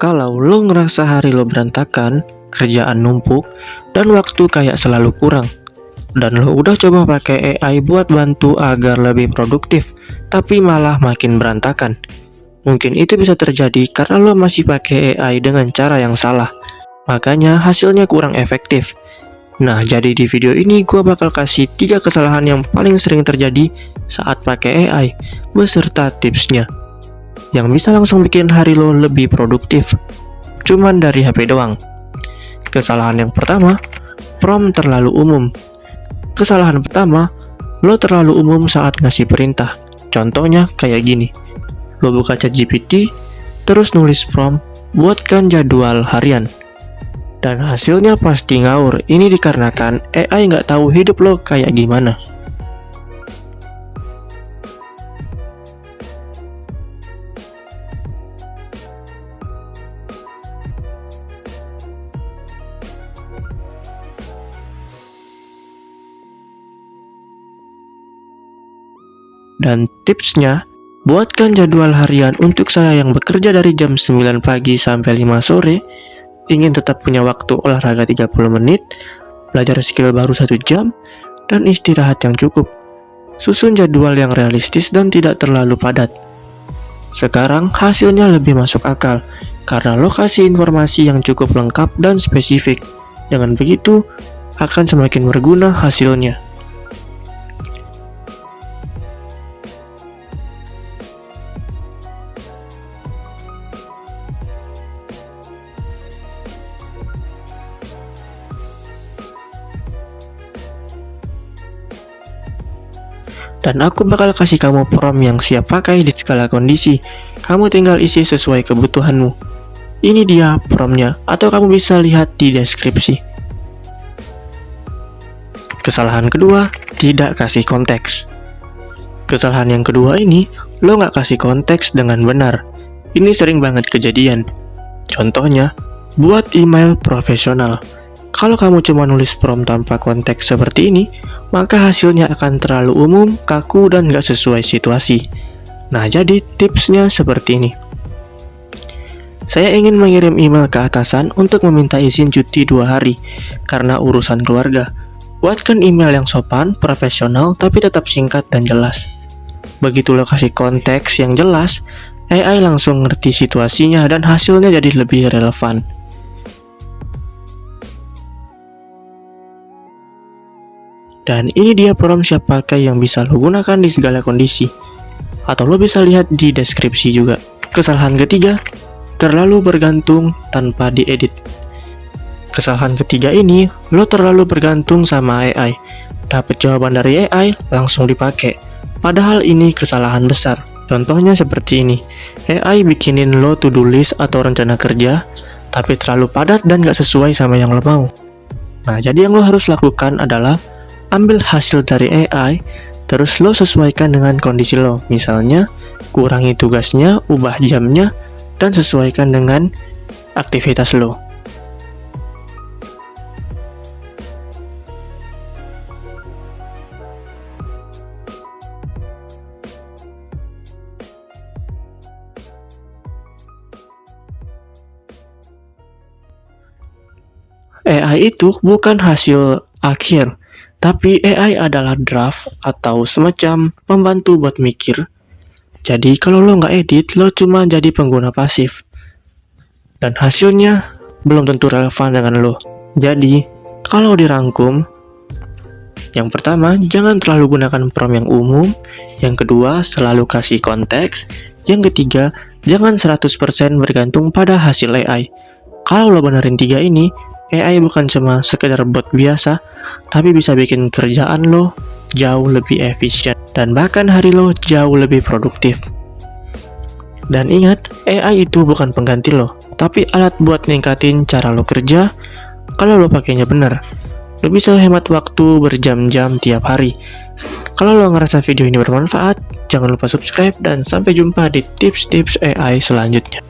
Kalau lo ngerasa hari lo berantakan, kerjaan numpuk, dan waktu kayak selalu kurang, dan lo udah coba pakai AI buat bantu agar lebih produktif, tapi malah makin berantakan. Mungkin itu bisa terjadi karena lo masih pakai AI dengan cara yang salah. Makanya hasilnya kurang efektif. Nah, jadi di video ini gue bakal kasih 3 kesalahan yang paling sering terjadi saat pakai AI, beserta tipsnya, yang bisa langsung bikin hari lo lebih produktif, cuman dari HP doang. Kesalahan yang pertama, prompt terlalu umum. Kesalahan pertama, lo terlalu umum saat ngasih perintah. Contohnya kayak gini, lo buka ChatGPT, terus nulis prompt, buatkan jadwal harian. Dan hasilnya pasti ngawur. Ini dikarenakan AI nggak tahu hidup lo kayak gimana. Dan tipsnya, buatkan jadwal harian untuk saya yang bekerja dari jam 9 pagi sampai 5 sore, ingin tetap punya waktu olahraga 30 menit, belajar skill baru 1 jam, dan istirahat yang cukup. Susun jadwal yang realistis dan tidak terlalu padat. Sekarang hasilnya lebih masuk akal, karena lokasi informasi yang cukup lengkap dan spesifik. Dengan begitu, akan semakin berguna hasilnya. Dan aku bakal kasih kamu prompt yang siap pakai di segala kondisi. Kamu tinggal isi sesuai kebutuhanmu. Ini dia promptnya, atau kamu bisa lihat di deskripsi. Kesalahan kedua, tidak kasih konteks. Kesalahan yang kedua ini, lo nggak kasih konteks dengan benar. Ini sering banget kejadian. Contohnya, buat email profesional. Kalau kamu cuma nulis prompt tanpa konteks seperti ini, maka hasilnya akan terlalu umum, kaku, dan gak sesuai situasi. Nah, jadi tipsnya seperti ini. Saya ingin mengirim email ke atasan untuk meminta izin cuti 2 hari karena urusan keluarga. Buatkan email yang sopan, profesional, tapi tetap singkat dan jelas. Begitu lo kasih konteks yang jelas, AI langsung ngerti situasinya dan hasilnya jadi lebih relevan. Dan ini dia prompt siap pakai yang bisa lo gunakan di segala kondisi. Atau lo bisa lihat di deskripsi juga. Kesalahan ketiga, terlalu bergantung tanpa diedit. Kesalahan ketiga ini, lo terlalu bergantung sama AI. Dapat jawaban dari AI, langsung dipakai. Padahal ini kesalahan besar. Contohnya seperti ini. AI bikinin lo to-do list atau rencana kerja, tapi terlalu padat dan gak sesuai sama yang lo mau. Nah, jadi yang lo harus lakukan adalah ambil hasil dari AI, terus lo sesuaikan dengan kondisi lo. Misalnya, kurangi tugasnya, ubah jamnya, dan sesuaikan dengan aktivitas lo. AI itu bukan hasil akhir, tapi AI adalah draft atau semacam pembantu buat mikir. Jadi kalau lo nggak edit, lo cuma jadi pengguna pasif. Dan hasilnya belum tentu relevan dengan lo. Jadi, kalau dirangkum, yang pertama, jangan terlalu gunakan prompt yang umum. Yang kedua, selalu kasih konteks. Yang ketiga, jangan 100% bergantung pada hasil AI. Kalau lo benerin 3 ini, AI bukan cuma sekedar bot biasa, tapi bisa bikin kerjaan lo jauh lebih efisien dan bahkan hari lo jauh lebih produktif. Dan ingat, AI itu bukan pengganti lo, tapi alat buat ningkatin cara lo kerja. Kalau lo pakainya benar, lo bisa hemat waktu berjam-jam tiap hari. Kalau lo ngerasa video ini bermanfaat, jangan lupa subscribe dan sampai jumpa di tips-tips AI selanjutnya.